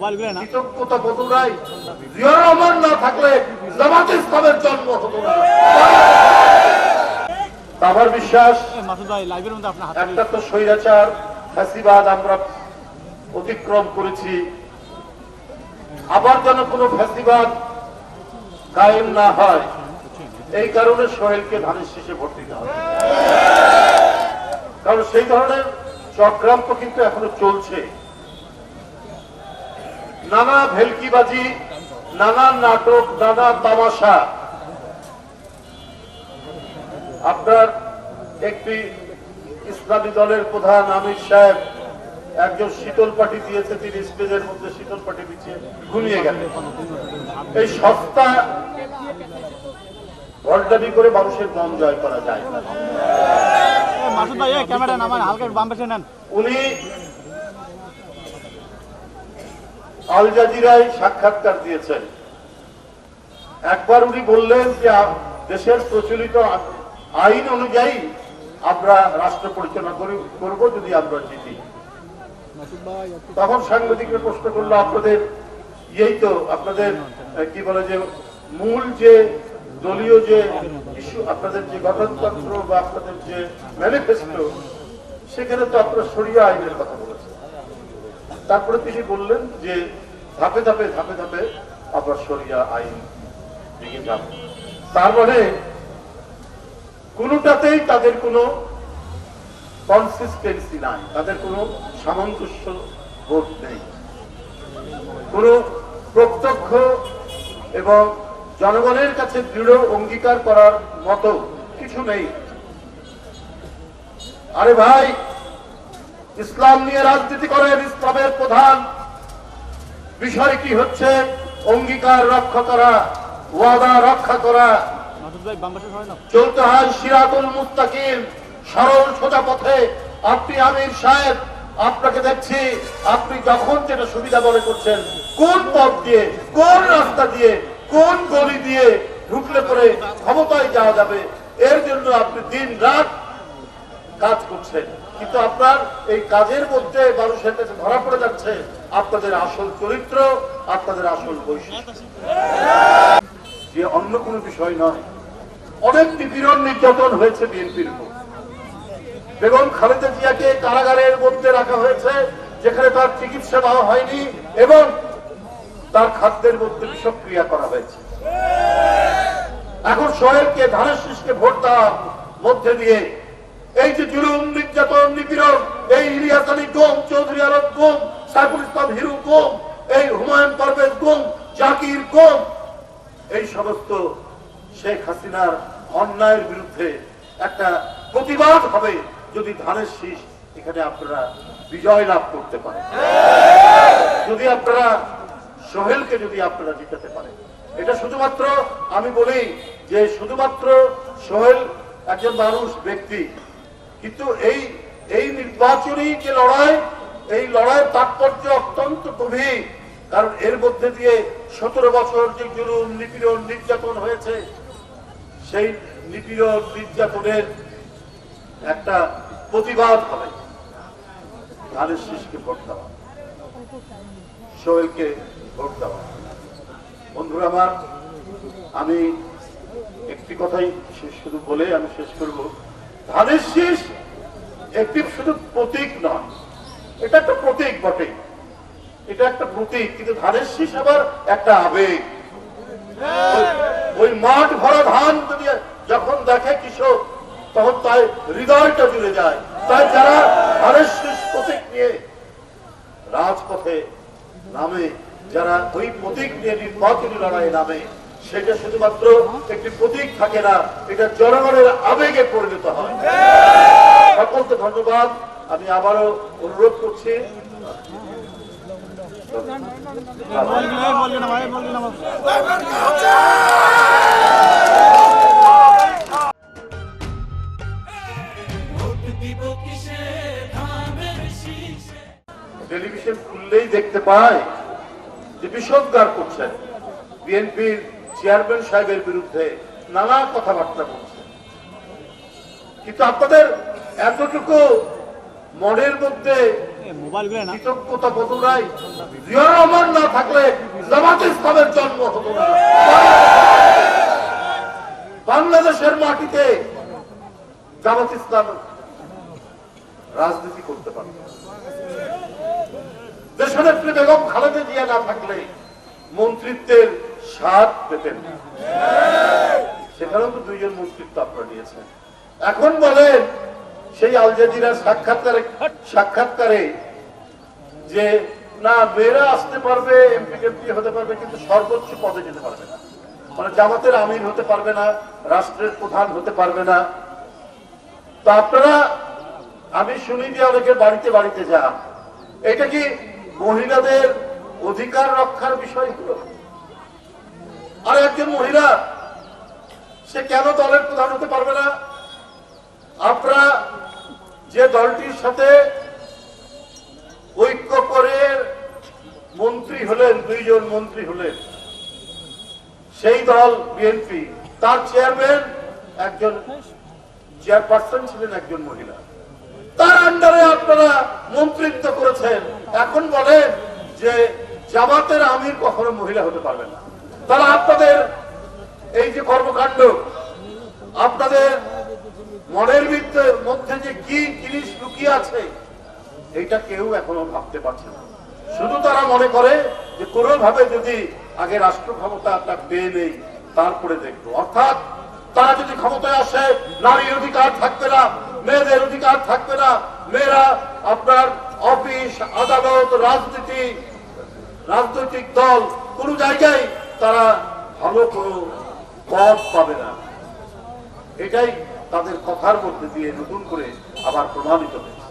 কৃতজ্ঞতা বোধ নাই। জিয়া রহমান না থাকলে জামাতে ইসলামের জন্ম হতো না। আমার বিশ্বাস একটা তো স্বৈরাচার ফ্যাসিবাদ আমরা অতিক্রম করেছি, আবার যেন কোনো ফ্যাসিবাদ কায়েম না হয়, এই কারণে সোহেলকে ধানের শীষে ভোট দিতে হবে। কারণ সেই ধরনের চক্রান্ত কিন্তু এখনো চলছে। নানা ভেলকিবাজি, নানা নাটক, নানা তামাশা। আপনার একটি ইসলামী দলের প্রধান আমির সাহেব একজন শীতল পাটি দিয়েছে, তিনি স্টেজের মধ্যে শীতল পাটি বিছিয়ে ঘুমিয়ে গেলেন। এই সস্তা ভল্টামি করে মানুষের মন জয় করা যায় না। উনি আল জাজিরায় সাক্ষাৎকার দিয়েছেন। একবার উনি বললেন যে দেশের প্রচলিত আইন অনুযায়ী আমরা রাষ্ট্র পরিচালনা করব যদি আমরা জিতি। তখন সাংবাদিকরা প্রশ্ন করলো, আপনাদের এই তো আপনাদের কি বলে যে মূল যে দলীয় যে ইস্যু, আপনাদের যে গঠনতন্ত্র বা আপনাদের যে ম্যানিফেস্টো, সেখানে তো আপনারা শরিয়া আইনের কথা বলেছেন। তারপরে তিনি বললেন যে ধাপে ধাপে ধাপে ধাপে আমরা শরিয়া আইন দিকে যাব। তার মানে কোনটাতেই তাদের কোনো কনসিস্টেন্সি নাই, তাদের কোনো সামঞ্জস্য বোধ নেই, কোন প্রত্যক্ষ এবং জনগণের কাছে দৃঢ় অঙ্গীকার করার মতো কিছু নেই। আরে ভাই, ইসলাম নিয়ে রাজনীতি করেন, ইসলামের প্রধান বিষয় কি হচ্ছে অঙ্গীকার রক্ষা করা, ওয়াদা রক্ষা করা। চলতে হয় সিরাতুল মুত্তাকিন, সরল সোজা পথে। আপনি আমির সাহেব, আপনাকে দেখছি আপনি যখন যেটা সুবিধা মনে করছেন, কোন পথ দিয়ে, কোন রাস্তা দিয়ে, কোন গলি দিয়ে ঢুকলে পরে ক্ষমতায় যাওয়া যাবে, এর জন্য আপনি দিন রাত কাজ করছেন। কিন্তু আপনার এই কাজের মধ্যে মানুষের কাছে ধরা পড়ে যাচ্ছে আপনাদের আসল চরিত্র, আপনাদের আসল বৈশিষ্ট্য, যে অন্য কোনো বিষয় নয়। অনেক নিপীড়ন নির্যাতন হয়েছে বিএনপির উপর। বেগম খালেদা জিয়াকে কারাগারের মধ্যে রাখা হয়েছে, যেখানে তার চিকিৎসা দেওয়া হয়নি এবং তার খাদ্যের মধ্যে বিষক্রিয়া করা হয়েছে। এখন সোহেলকে, ধানের শীষকে ভোট দেওয়ার মধ্যে দিয়ে এই যে জুলুম, নির্যাতন, নিপীড়ন, এই ইলিয়াস আলী গুম, চৌধুরী আলম গুম, সাইফুল ইসলাম হিরু গুম, এই হুমায়ুন পারভেজ গুম, জাকির গুম, এই সমস্ত শেখ হাসিনার অন্যায়ের বিরুদ্ধে একটা প্রতিবাদ হবে যদি ধানের শীষ এখানে আপনারা বিজয় লাভ করতে পারেন, যদি আপনারা সোহেলকে যদি আপনারা জিতাতে পারেন। এটা শুধুমাত্র আমি বলি যে শুধুমাত্র সোহেল একজন মানুষ, ব্যক্তি, কিন্তু এই নির্বাচনী যে লড়াই, এই লড়াইয়ের তাৎপর্য অত্যন্ত গভীর। কারণ এর মধ্যে দিয়ে 17 বছর যে জুলুম, নিপীড়ন, নির্যাতন হয়েছে, সেই নিপীড়ন নির্যাতনের একটা প্রতিবাদ হবে। ধানের শীষকে ভোট দেওয়া, সোহেলকে ভোট দেওয়া। বন্ধুরা আমার, আমি একটি কথাই শুধু বলে আমি শেষ করব। ধানের শীষ একটি শুধু প্রতীক নয়, এটা একটা প্রতীক বটে, এটা একটা প্রতীক, কিন্তু ধানের শীষ আবার একটা আবেগ। ওই মাঠ ভরা ধান যদি যখন দেখে কৃষক, তখন তাই হৃদয়টা জুড়ে যায়। তাই যারা ধানের শীষ প্রতীক নিয়ে রাজপথে নামে, যারা ওই প্রতীক নিয়ে নির্বাচনী লড়াইয়ে নামে, সেটা শুধুমাত্র একটি প্রতীক থাকে না, এটা জনগণের আবেগে পরিণত হয়। সকলকে ধন্যবাদ। আমি আবারও অনুরোধ করছি, টেলিভিশন খুললেই দেখতে পায় যে বিষোদ্গার করছেন, বিএনপির চেয়ারম্যান সাহেবের বিরুদ্ধে নানা কথাবার্তা বলছেন। কিন্তু আপনাদের এতটুকু মনের মধ্যে কৃতজ্ঞতা বোধ নাই। জিয়া রহমান না থাকলে জামাতে ইসলামের জন্ম হতো না। বাংলাদেশের মাটিতে জামাতে ইসলাম রাজনীতি করতে পারত। দেশনেত্রী বেগম খালেদা জিয়া না থাকলে মন্ত্রিত্বের স্বাদ পেতেন না। সেখানেও তো দুইজন মন্ত্রিত্ব আপনারা নিয়েছেন। এখন বলেন সেই আল জাজিরার সাক্ষাৎকারে যে না মেয়েরা আসতে পারবে, এমপি টেমপি হতে পারবে, কিন্তু সর্বোচ্চ পদে যেতে পারবে না, মানে জামাতের আমির হতে পারবে না, রাষ্ট্রের প্রধান হতে পারবে না। তো আপনারা, আমি শুনি যে অনেকের বাড়িতে বাড়িতে যান, এটা কি মহিলাদের অধিকার রক্ষার বিষয় হলো? আর একজন মহিলা সে কেন দলের প্রধান হতে পারবে না? আপনারা যে দলটির সাথে ঐক্য করে মন্ত্রী হলেন, দুইজন মন্ত্রী হলেন, সেই দল বিএনপি, তার চেয়ারম্যান একজন, চেয়ারপারসন ছিলেন একজন মহিলা, তার আন্ডারে আপনারা মন্ত্রিত্ব করেছেন। এখন বলেন যে জামাতের আমির কখনো মহিলা হতে পারবে না। তাহলে আপনাদের এই যে কর্মকাণ্ড, আপনাদের মনের মধ্যে যে কি জিনিস লুকিয়ে আছে, এইটা কেউ এখনো ভাবতে পারছে না। শুধু তারা মনে করে যে কোনোভাবে যদি আগে রাষ্ট্র ক্ষমতাটা পেয়ে নেই তারপরে দেখবো। অর্থাৎ তারা যদি ক্ষমতায় আসে, নারীর অধিকার থাকবে না, মেয়েদের অধিকার থাকবে না, মেয়েরা আপনার অফিস, আদালত, রাজনীতি, রাজনৈতিক দল কোন জায়গায় তারা ভালো কোনো পদ পাবে না। এটাই তাদের কথার মধ্যে দিয়ে নতুন করে আবার প্রমাণিত হয়েছে।